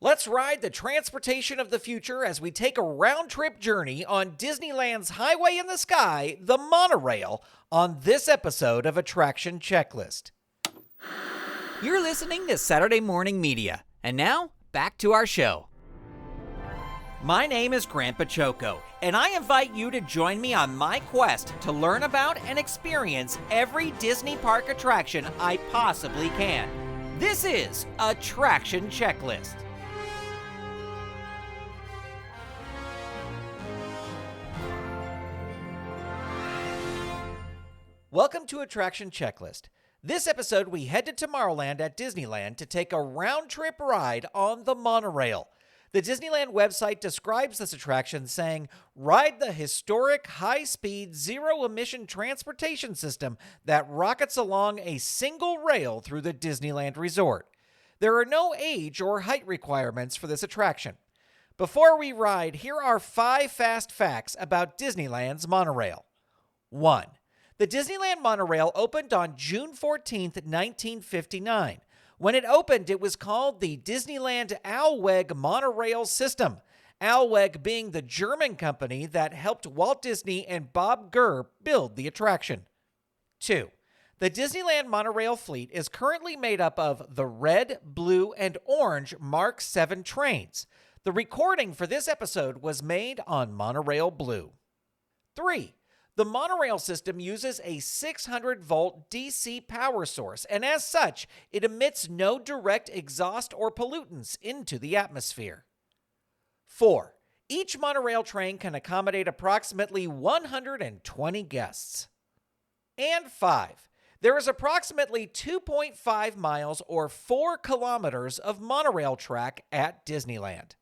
Let's ride the transportation of the future as we take a round-trip journey on Disneyland's highway in the sky, the monorail, on this episode of Attraction Checklist. You're listening to Saturday Morning Media, and now, back to our show. My name is Grandpa Choco, and I invite you to join me on my quest to learn about and experience every Disney park attraction I possibly can. This is Attraction Checklist. Welcome to Attraction Checklist. This episode, we head to Tomorrowland at Disneyland to take a round-trip ride on the monorail. The Disneyland website describes this attraction saying, "Ride the historic, high-speed, zero-emission transportation system that rockets along a single rail through the Disneyland Resort." There are no age or height requirements for this attraction. Before we ride, here are 5 fast facts about Disneyland's monorail. 1. The Disneyland Monorail opened on June 14, 1959. When it opened, it was called the Disneyland Alweg Monorail System, Alweg being the German company that helped Walt Disney and Bob Gurr build the attraction. 2. The Disneyland Monorail fleet is currently made up of the red, blue, and orange Mark VII trains. The recording for this episode was made on Monorail Blue. 3. The monorail system uses a 600-volt DC power source, and as such, it emits no direct exhaust or pollutants into the atmosphere. 4. Each monorail train can accommodate approximately 120 guests. And 5. There is approximately 2.5 miles or 4 kilometers of monorail track at Disneyland.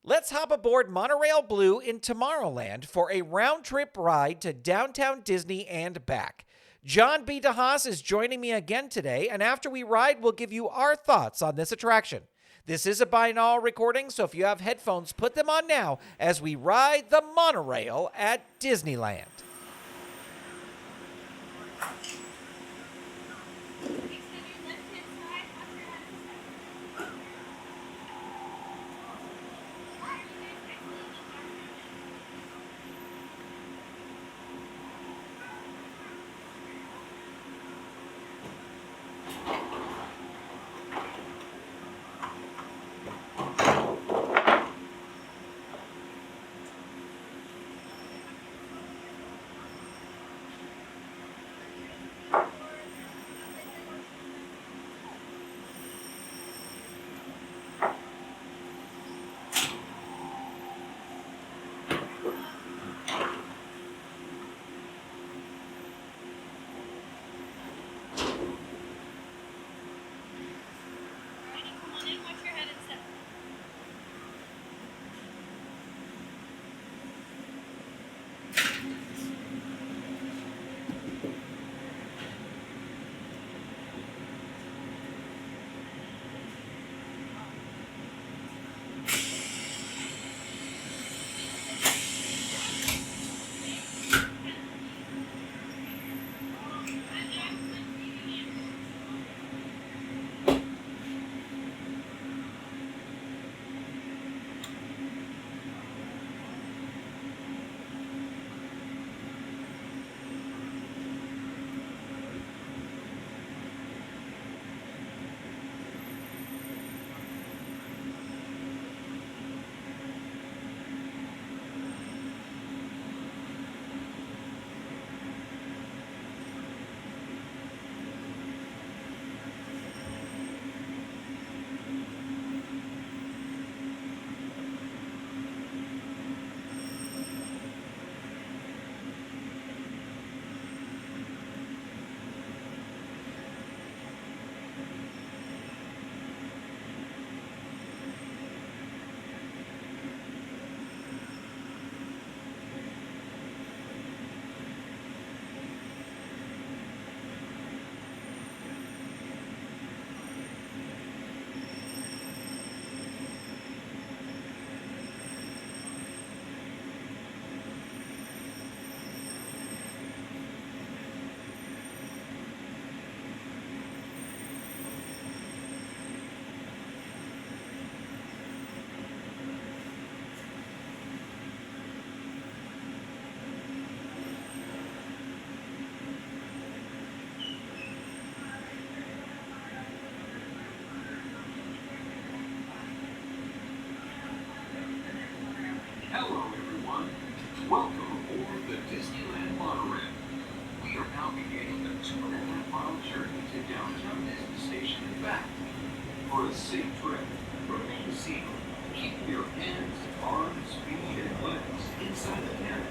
Let's hop aboard Monorail Blue in Tomorrowland for a round-trip ride to downtown Disney and back. John B. DeHaas is joining me again today, and after we ride, we'll give you our thoughts on this attraction. This is a binaural recording, so if you have headphones, put them on now as we ride the monorail at Disneyland. making a 2.5-mile journey to downtown Disney Station and back. For a safe trip, remain seated, keeping your hands, arms, feet, and legs inside the cabin.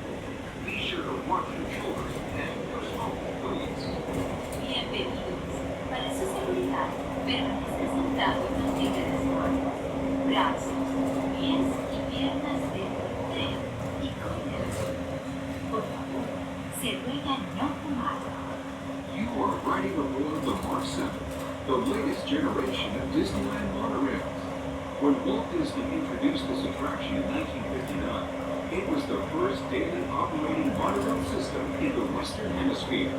Be sure to watch your children and your smoking, please. Bienvenidos. Para su seguridad, permanezca sentado y mantenga las manos, brazos, pies y piernas dentro del tren y cuide las otras. Por favor, se ruega no fumar. You are riding aboard the Mark VII, the latest generation of Disneyland monorails. When Walt Disney introduced this attraction in 1959, it was the first daily operating monorail system in the Western Hemisphere.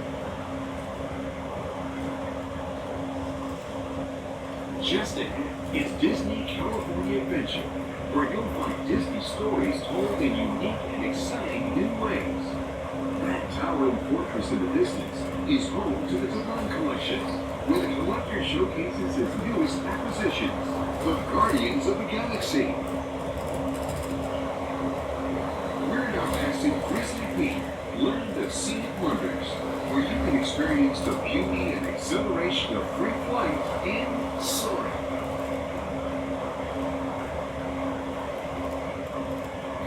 Just ahead is Disney California Adventure, where you'll find Disney stories told in unique and exciting new ways. That towering fortress in the distance is home to the Divine Collection, where the collector showcases his newest acquisitions, the Guardians of the Galaxy. We're now passing Grizzly Peak, land of scenic wonders, where you can experience the beauty and exhilaration of free flight in soaring.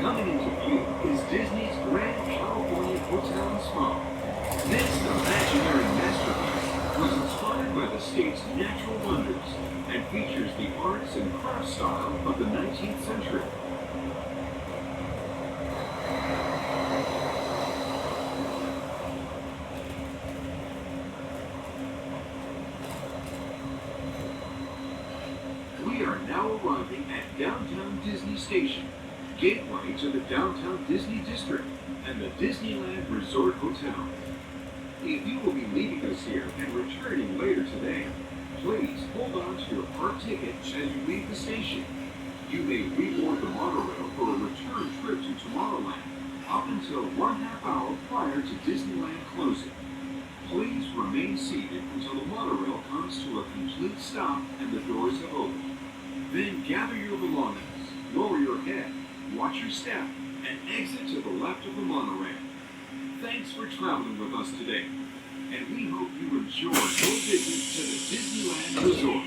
Coming into view is Disney's Grand California Hotel and Spa. This imaginary masterpiece was inspired by the state's natural wonders and features the arts and crafts style of the 19th century. We are now arriving at Downtown Disney Station, gateway to the Downtown Disney District and the Disneyland Resort Hotel. If you will be leaving us here and returning later today, please hold on to your park ticket as you leave the station. You may reboard the monorail for a return trip to Tomorrowland up until 1/2 hour prior to Disneyland closing. Please remain seated until the monorail comes to a complete stop and the doors have opened. Then gather your belongings, lower your head, watch your step, and exit to the left of the monorail. Thanks for traveling with us today, and we hope you enjoy your visit to the Disneyland Resort.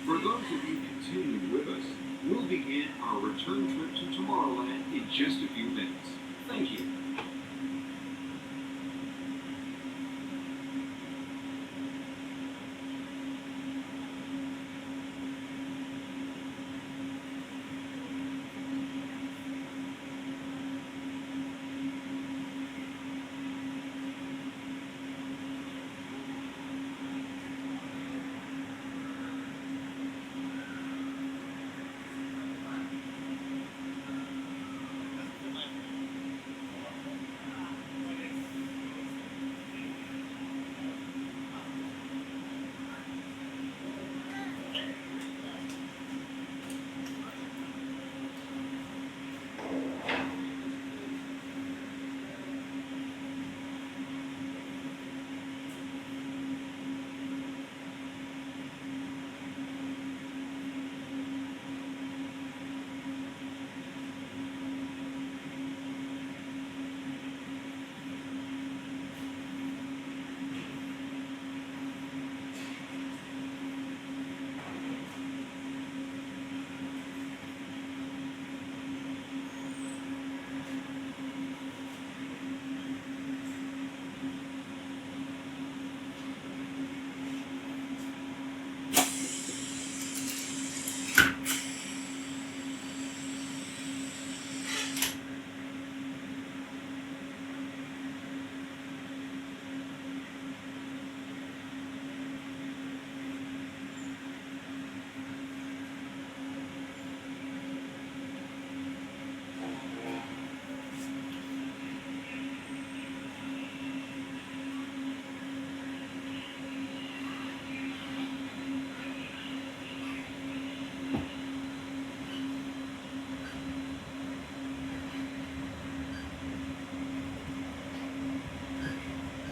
For those of you continuing with us, we'll begin our return trip to Tomorrowland in just a few minutes. Thank you.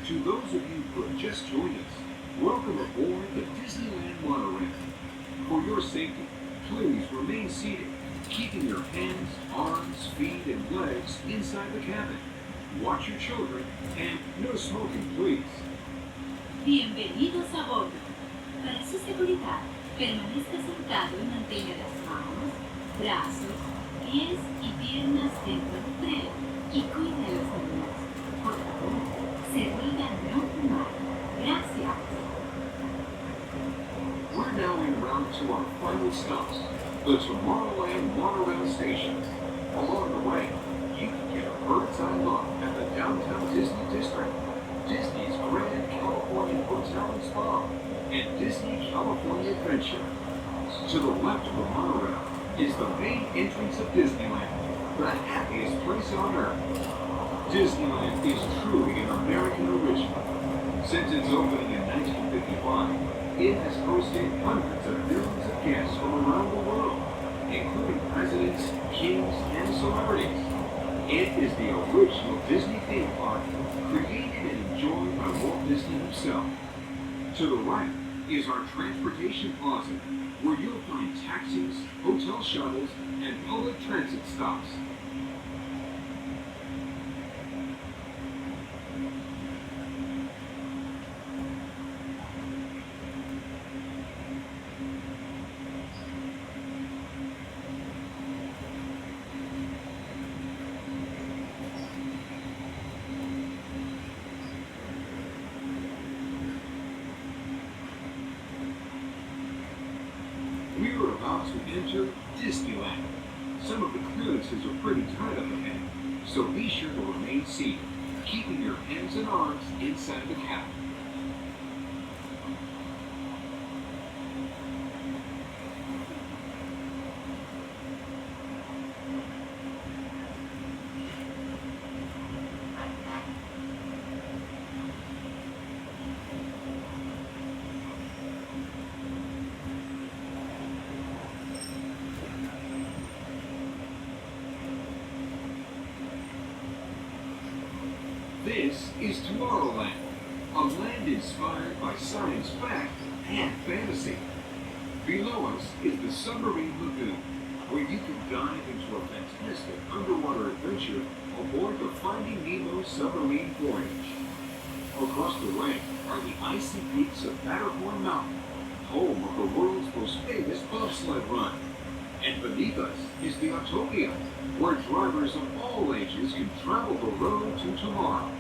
To those of you who have just joined us, welcome aboard the Disneyland Monorail. For your safety, please remain seated, keeping your hands, arms, feet, and legs inside the cabin. Watch your children, and no smoking, please. Bienvenidos a bordo. Para su seguridad, permanezca sentado y mantenga las manos, brazos, pies y piernas dentro del tren y cuide a los niños. Por favor, se ruega no fumar. Gracias. We're now en route to our final stops, the Tomorrowland Monorail Station. Along the way, you can get a bird's eye look at the downtown Disney District, Disney's Grand California Hotel and Spa, and Disney California Adventure. To the left of the monorail is the main entrance of Disneyland, the happiest place on earth. Disneyland is truly an American original. Since its opening in 1955, it has hosted hundreds of millions of guests from around the world, including presidents, kings, and celebrities. It is the original Disney theme park, created and enjoyed by Walt Disney himself. To the right is our transportation plaza, where you'll find taxis, hotel shuttles, and public transit stops. We are about to enter Disneyland. Some of the clearances are pretty tight up ahead, so be sure to remain seated, keeping your hands and arms inside the cabin. This is Tomorrowland, a land inspired by science fact and fantasy. Below us is the submarine lagoon, where you can dive into a fantastic underwater adventure aboard the Finding Nemo submarine voyage. Across the way are the icy peaks of Matterhorn Mountain, home of the world's most famous bobsled run. And beneath us is the Autopia, where drivers of all ages can travel the road to tomorrow.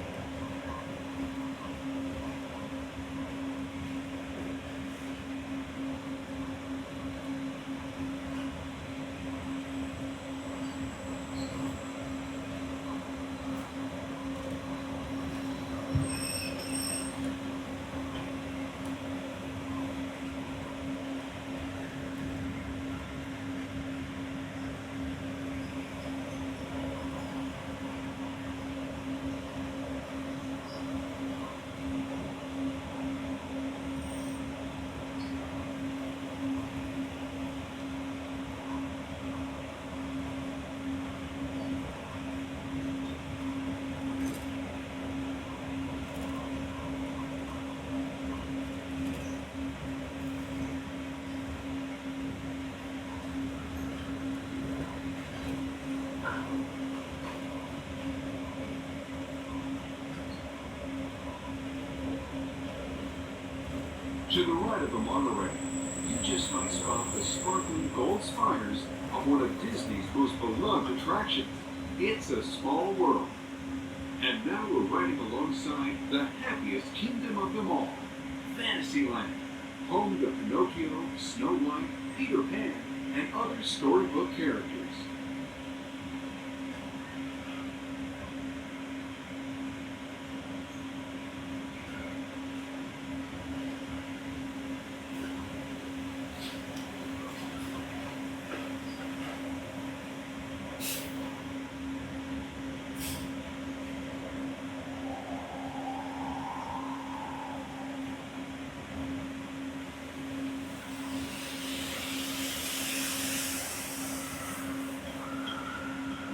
To the right of the monorail, you just might spot the sparkling gold spires of one of Disney's most beloved attractions. It's a small world. And now we're riding alongside the happiest kingdom of them all, Fantasyland, home to Pinocchio, Snow White, Peter Pan, and other storybook characters.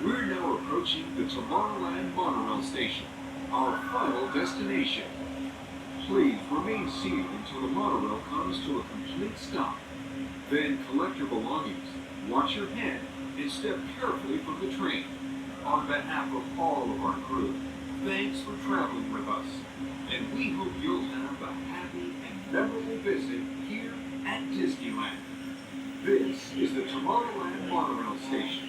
We're now approaching the Tomorrowland Monorail Station, our final destination. Please remain seated until the monorail comes to a complete stop. Then collect your belongings, watch your head, and step carefully from the train. On behalf of all of our crew, thanks for traveling with us. And we hope you'll have a happy and memorable visit here at Disneyland. This is the Tomorrowland Monorail Station.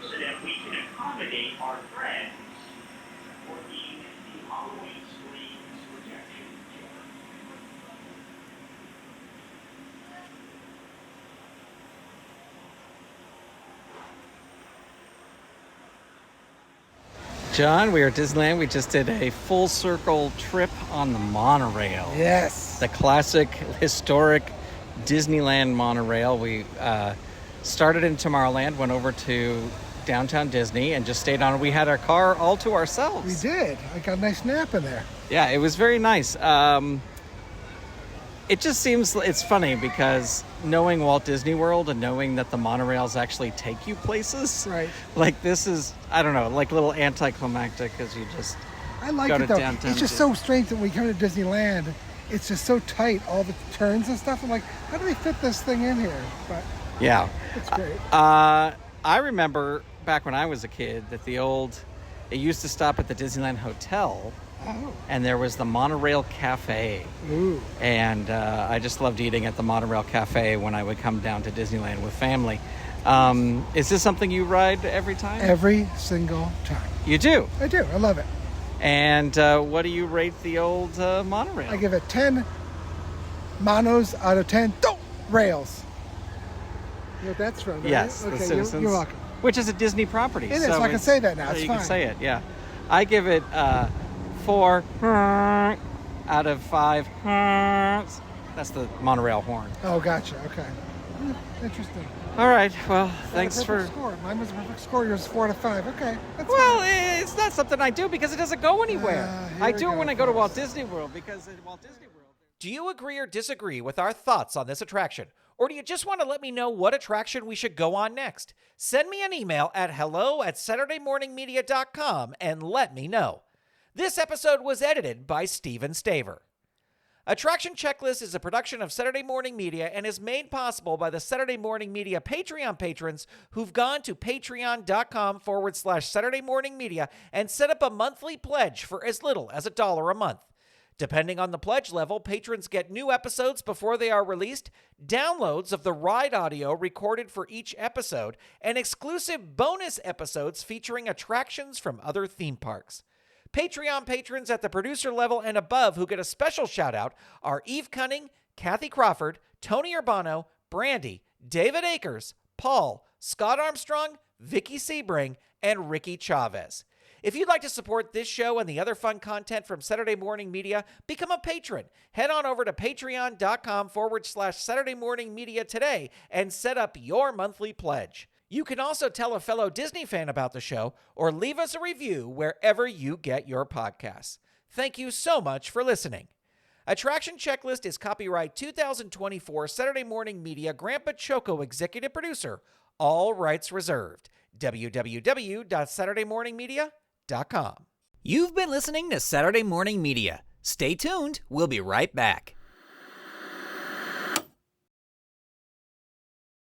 So that we can accommodate our friends working the Halloween screens projection. John, we are at Disneyland. We just did a full circle trip on the monorail. Yes. The classic, historic Disneyland monorail. We started in Tomorrowland, went over to downtown Disney, and just stayed on. We had our car all to ourselves. We did. I got a nice nap in there. Yeah, it was very nice. It just seems, it's funny because knowing Walt Disney World and knowing that the monorails actually take you places, Right. like this is, I don't know, like a little anticlimactic because you just I like go it to though. downtown It's just so strange that when we come to Disneyland, it's just so tight, all the turns and stuff. I'm like, how do they fit this thing in here? But yeah. it's great. I remember back when I was a kid that it used to stop at the Disneyland Hotel, Oh. and there was the Monorail Cafe. Ooh. And I just loved eating at the Monorail Cafe when I would come down to Disneyland with family. Is this something you ride every time? Every single time. You do? I do. I love it. And what do you rate the old monorail? I give it 10 monos out of 10 rails. You know what that's from, right? Yes, the Okay, Citizens. you're welcome. Which is a Disney property. It is, so I can it's- say that now, so it's you fine. can say it, yeah. I give it 4 out of 5. That's the monorail horn. Oh, gotcha. Okay. Interesting. All right, well, Got a thanks for... perfect score. Mine was a perfect score. Yours is 4 out of 5. Okay. That's Well, fine. it's not something I do because it doesn't go anywhere. Here I we do it go, when I go to Walt folks. Disney World because at Walt Disney World... Do you agree or disagree with our thoughts on this attraction? Or do you just want to let me know what attraction we should go on next? Send me an email at hello@SaturdayMorningMedia.com and let me know. This episode was edited by Steven Staver. Attraction Checklist is a production of Saturday Morning Media and is made possible by the Saturday Morning Media Patreon patrons who've gone to patreon.com/Saturday Morning Media and set up a monthly pledge for as little as $1 a month. Depending on the pledge level, patrons get new episodes before they are released, downloads of the ride audio recorded for each episode, and exclusive bonus episodes featuring attractions from other theme parks. Patreon patrons at the producer level and above who get a special shout out are Eve Cunning, Kathy Crawford, Tony Urbano, Brandy, David Akers, Paul, Scott Armstrong, Vicky Sebring, and Ricky Chavez. If you'd like to support this show and the other fun content from Saturday Morning Media, become a patron. Head on over to patreon.com/Saturday Morning Media today and set up your monthly pledge. You can also tell a fellow Disney fan about the show or leave us a review wherever you get your podcasts. Thank you so much for listening. Attraction Checklist is copyright 2024 Saturday Morning Media Grandpa Choco Executive Producer. All rights reserved. www.SaturdayMorningMedia.com. You've been listening to Saturday Morning Media. Stay tuned. We'll be right back.